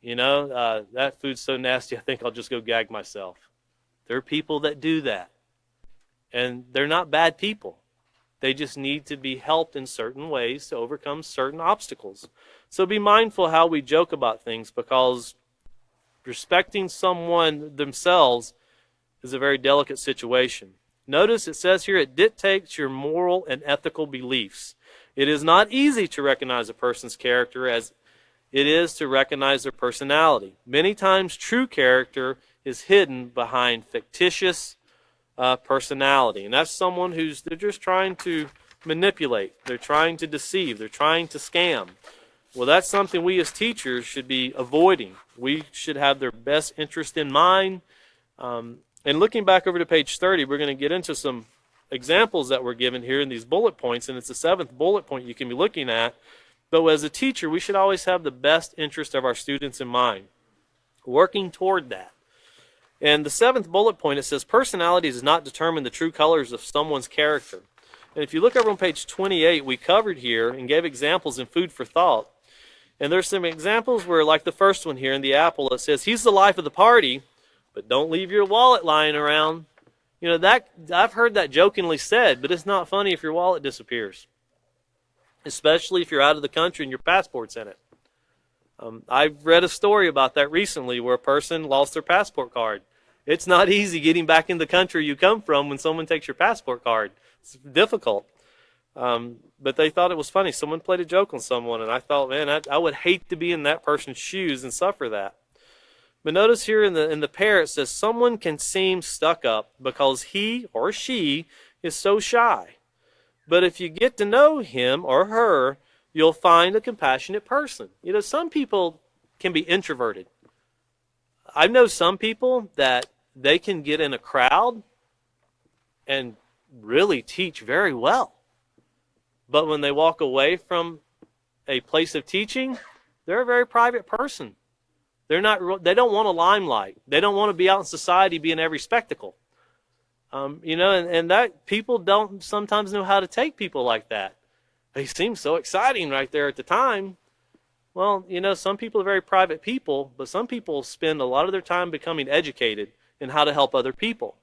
That food's so nasty, I think I'll just go gag myself. There are people that do that. And they're not bad people. They just need to be helped in certain ways to overcome certain obstacles. So be mindful how we joke about things, because respecting someone themselves is a very delicate situation. Notice it says here, it dictates your moral and ethical beliefs. It is not easy to recognize a person's character as it is to recognize their personality. Many times true character is hidden behind fictitious personality. And that's someone they're just trying to manipulate. They're trying to deceive. They're trying to scam. Well, that's something we as teachers should be avoiding. We should have their best interest in mind. And looking back over to page 30, we're going to get into some examples that were given here in these bullet points. And it's the 7th bullet point you can be looking at. But as a teacher, we should always have the best interest of our students in mind, working toward that. And the 7th bullet point, it says, personality does not determine the true colors of someone's character. And if you look over on page 28, we covered here and gave examples in Food for Thought. And there's some examples where, like the first one here in the apple, it says, he's the life of the party, but don't leave your wallet lying around. That I've heard that jokingly said, but it's not funny if your wallet disappears, especially if you're out of the country and your passport's in it. I've read a story about that recently where a person lost their passport card. It's not easy getting back in the country you come from when someone takes your passport card. It's difficult. But they thought it was funny. Someone played a joke on someone, and I thought, man, I would hate to be in that person's shoes and suffer that. But notice here in the pair it says someone can seem stuck up because he or she is so shy. But if you get to know him or her, you'll find a compassionate person. You know, some people can be introverted. I know some people that they can get in a crowd and really teach very well. But when they walk away from a place of teaching, they're a very private person. They don't want a limelight. They don't want to be out in society being every spectacle. You know, and that people don't sometimes know how to take people like that. They seem so exciting right there at the time. Well, you know, some people are very private people, but some people spend a lot of their time becoming educated in how to help other people.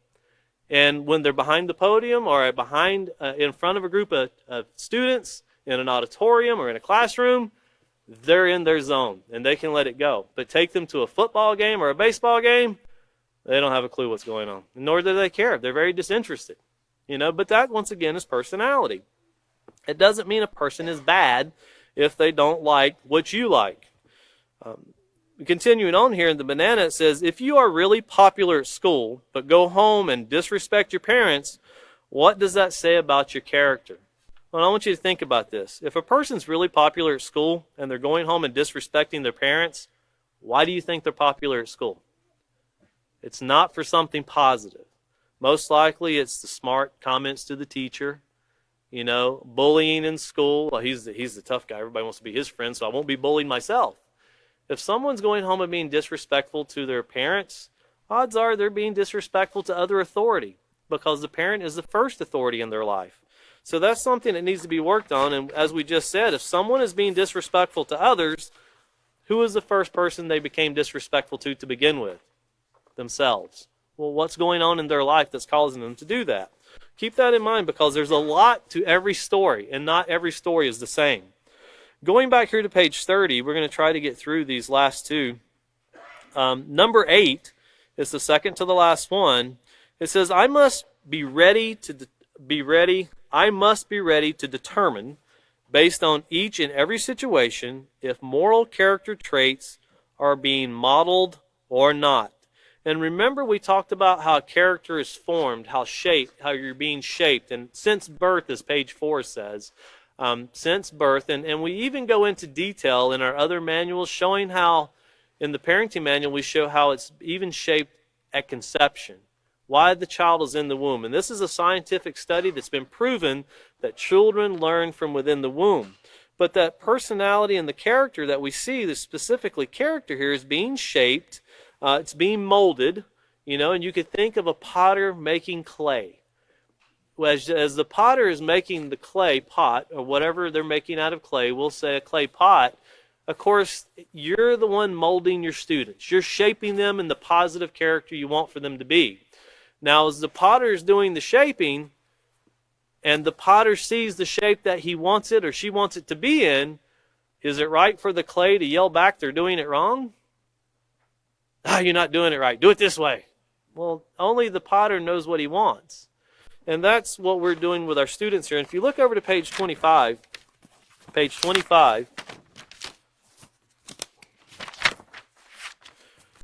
And when they're behind the podium or in front of a group of students in an auditorium or in a classroom, they're in their zone and they can let it go. But take them to a football game or a baseball game, they don't have a clue what's going on. Nor do they care. They're very disinterested. You know, but that, once again, is personality. It doesn't mean a person is bad if they don't like what you like. Continuing on here in the banana, it says, if you are really popular at school, but go home and disrespect your parents, what does that say about your character? Well, I want you to think about this. If a person's really popular at school and they're going home and disrespecting their parents, why do you think they're popular at school? It's not for something positive. Most likely it's the smart comments to the teacher. You know, bullying in school. Well, he's the tough guy. Everybody wants to be his friend, so I won't be bullied myself. If someone's going home and being disrespectful to their parents, odds are they're being disrespectful to other authority because the parent is the first authority in their life. So that's something that needs to be worked on. And as we just said, if someone is being disrespectful to others, who was the first person they became disrespectful to begin with? Themselves. Well, what's going on in their life that's causing them to do that? Keep that in mind because there's a lot to every story, and not every story is the same. Going back here to page 30, we're going to try to get through these last two. Number 8 is the second to the last one. It says, I must be ready to determine, based on each and every situation, if moral character traits are being modeled or not. And remember, we talked about how character is formed, how you're being shaped. And since birth, as page 4 says, since birth. And we even go into detail in our other manuals showing how, in the parenting manual, we show how it's even shaped at conception. Why the child is in the womb. And this is a scientific study that's been proven that children learn from within the womb. But that personality and the character that we see, the specifically character here, is being shaped. It's being molded, you know, and you could think of a potter making clay. As the potter is making the clay pot, or whatever they're making out of clay, we'll say a clay pot, of course, you're the one molding your students. You're shaping them in the positive character you want for them to be. Now, as the potter is doing the shaping, and the potter sees the shape that he wants it or she wants it to be in, is it right for the clay to yell back they're doing it wrong? You're not doing it right. Do it this way. Well, only the potter knows what he wants. And that's what we're doing with our students here. And if you look over to page 25,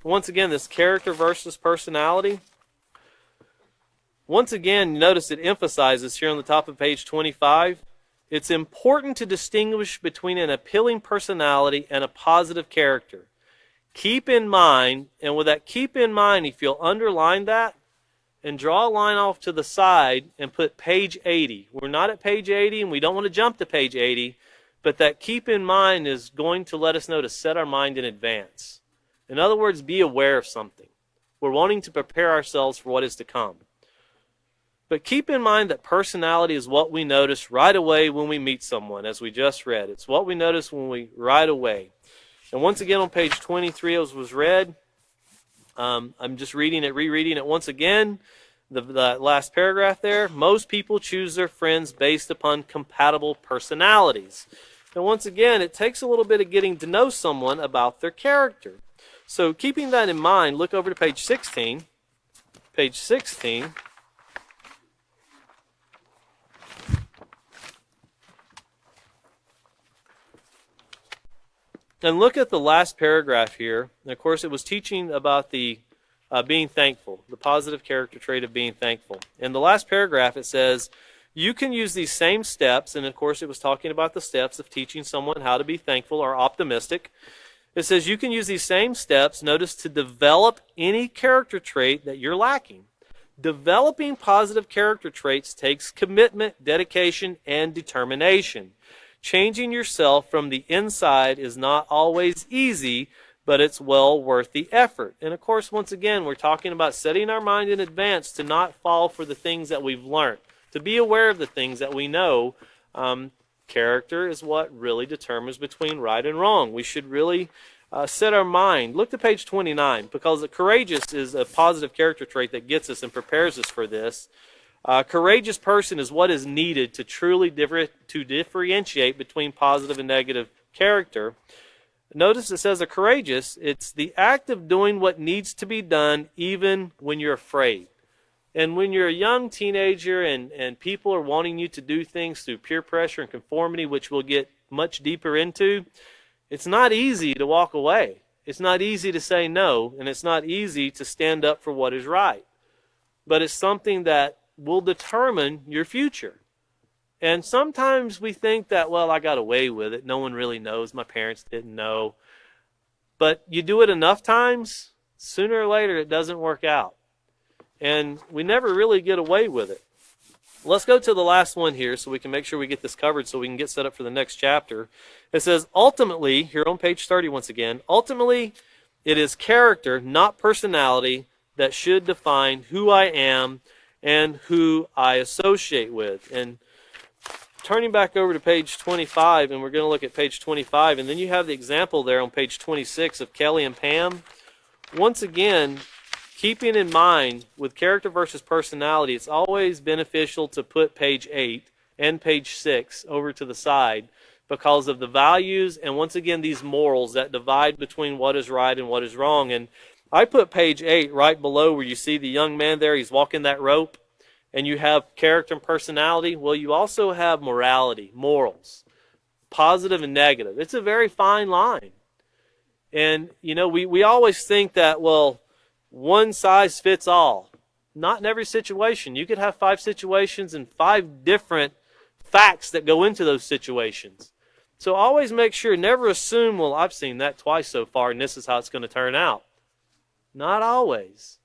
once again, this character versus personality. Once again, notice it emphasizes here on the top of page 25, it's important to distinguish between an appealing personality and a positive character. Keep in mind, and with that keep in mind, if you'll underline that and draw a line off to the side and put page 80. We're not at page 80 and we don't want to jump to page 80, but that keep in mind is going to let us know to set our mind in advance. In other words, be aware of something. We're wanting to prepare ourselves for what is to come. But keep in mind that personality is what we notice right away when we meet someone, as we just read. It's what we notice right away. And once again on page 23, as was read, I'm just rereading it once again. The last paragraph there, most people choose their friends based upon compatible personalities. And once again, it takes a little bit of getting to know someone about their character. So keeping that in mind, look over to page 16. page 16. And look at the last paragraph here. And of course, it was teaching about the being thankful, the positive character trait of being thankful. In the last paragraph, it says, you can use these same steps, and of course, it was talking about the steps of teaching someone how to be thankful or optimistic. It says you can use these same steps, notice, to develop any character trait that you're lacking. Developing positive character traits takes commitment, dedication, and determination. Changing yourself from the inside is not always easy, but it's well worth the effort. And of course, once again, we're talking about setting our mind in advance to not fall for the things that we've learned, to be aware of the things that we know. Character is what really determines between right and wrong. We should really set our mind. Look to page 29, because the courageous is a positive character trait that gets us and prepares us for this. A courageous person is what is needed to truly differentiate between positive and negative character. Notice it says a courageous, it's the act of doing what needs to be done even when you're afraid. And when you're a young teenager and people are wanting you to do things through peer pressure and conformity, which we'll get much deeper into, it's not easy to walk away. It's not easy to say no, and it's not easy to stand up for what is right. But it's something that will determine your future. And sometimes we think that, well, I got away with it. No one really knows. My parents didn't know. But you do it enough times, sooner or later it doesn't work out. And we never really get away with it. Let's go to the last one here so we can make sure we get this covered so we can get set up for the next chapter. It says, ultimately, here on page 30 once again, ultimately it is character, not personality, that should define who I am and who I associate with. And turning back over to page 25, and we're going to look at page 25, and then you have the example there on page 26 of Kelly and Pam. Once again, keeping in mind with character versus personality, it's always beneficial to put page 8 and page 6 over to the side because of the values and, once again, these morals that divide between what is right and what is wrong. And I put page 8 right below where you see the young man there. He's walking that rope. And you have character and personality. Well, you also have morality, morals, positive and negative. It's a very fine line. And, you know, we always think that, well, one size fits all. Not in every situation. You could have 5 situations and 5 different facts that go into those situations. So always make sure, never assume, well, I've seen that twice so far and this is how it's going to turn out. Not always.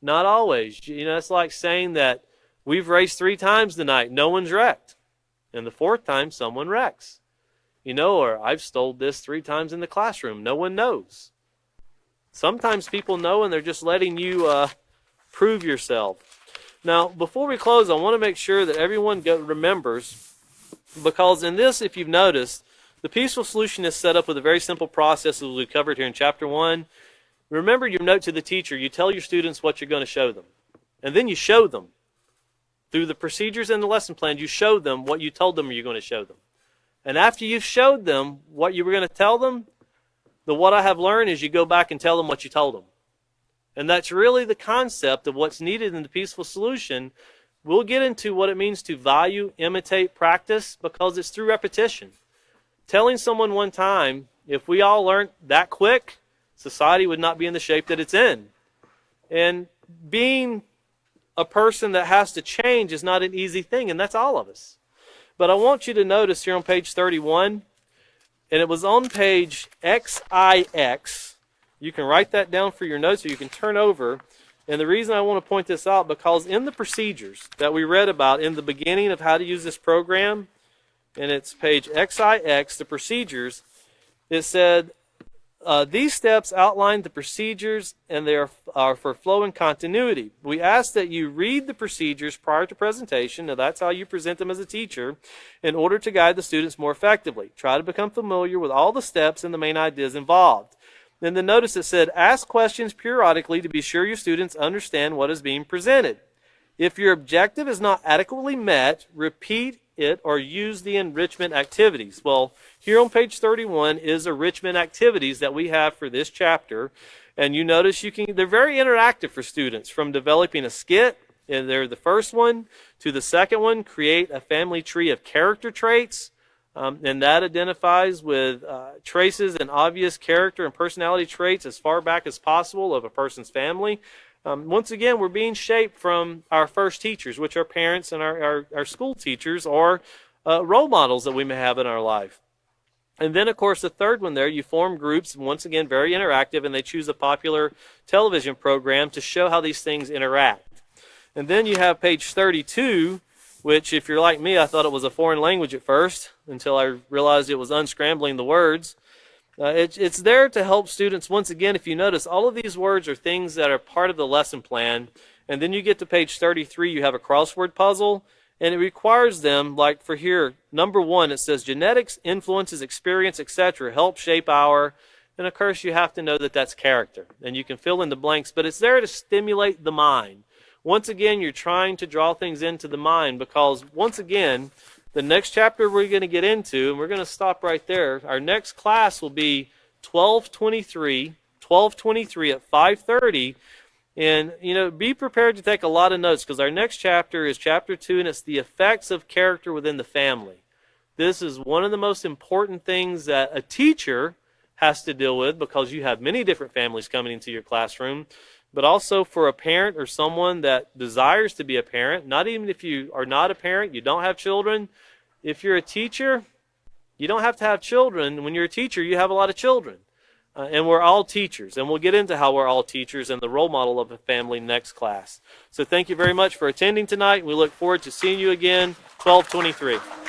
Not always. You know, it's like saying that we've raced 3 times tonight. No one's wrecked. And the 4th time, someone wrecks. You know, or I've stole this 3 times in the classroom. No one knows. Sometimes people know and they're just letting you prove yourself. Now, before we close, I want to make sure that everyone remembers, because in this, if you've noticed, the peaceful solution is set up with a very simple process as we covered here in chapter 1. Remember your note to the teacher. You tell your students what you're going to show them. And then you show them. Through the procedures and the lesson plan, you show them what you told them you're going to show them. And after you've showed them what you were going to tell them, what I have learned is you go back and tell them what you told them. And that's really the concept of what's needed in the peaceful solution. We'll get into what it means to value, imitate, practice, because it's through repetition. Telling someone one time, if we all learned that quick, society would not be in the shape that it's in. And being a person that has to change is not an easy thing, and that's all of us. But I want you to notice here on page 31, and it was on page XIX. You can write that down for your notes, or you can turn over. And the reason I want to point this out, because in the procedures that we read about in the beginning of how to use this program, and it's page XIX, the procedures, it said, these steps outline the procedures, and they are for flow and continuity. We ask that you read the procedures prior to presentation. Now, that's how you present them as a teacher in order to guide the students more effectively. Try to become familiar with all the steps and the main ideas involved. Then the notice that said, ask questions periodically to be sure your students understand what is being presented. If your objective is not adequately met, repeat it or use the enrichment activities. Well, here on page 31 is enrichment activities that we have for this chapter. And you notice they're very interactive for students, from developing a skit, and they're the first one, to the second one, create a family tree of character traits. And that identifies with traces and obvious character and personality traits as far back as possible of a person's family. Once again, we're being shaped from our first teachers, which are parents and our school teachers, or role models that we may have in our life. And then, of course, the third one there, you form groups, once again, very interactive, and they choose a popular television program to show how these things interact. And then you have page 32, which, if you're like me, I thought it was a foreign language at first, until I realized it was unscrambling the words. It's there to help students. Once again, if you notice, all of these words are things that are part of the lesson plan. And then you get to page 33, you have a crossword puzzle, and it requires them, like for here, number 1, it says genetics, influences, experience, etc. help shape our, and of course you have to know that that's character. And you can fill in the blanks, but it's there to stimulate the mind. Once again, you're trying to draw things into the mind, because once again, the next chapter we're going to get into, and we're going to stop right there, our next class will be 1223 at 5:30. And, be prepared to take a lot of notes, because our next chapter is chapter 2, and it's the effects of character within the family. This is one of the most important things that a teacher has to deal with, because you have many different families coming into your classroom, but also for a parent or someone that desires to be a parent, not even if you are not a parent, you don't have children. If you're a teacher, you don't have to have children. When you're a teacher, you have a lot of children. And we're all teachers, and we'll get into how we're all teachers and the role model of a family next class. So thank you very much for attending tonight. We look forward to seeing you again, 1223.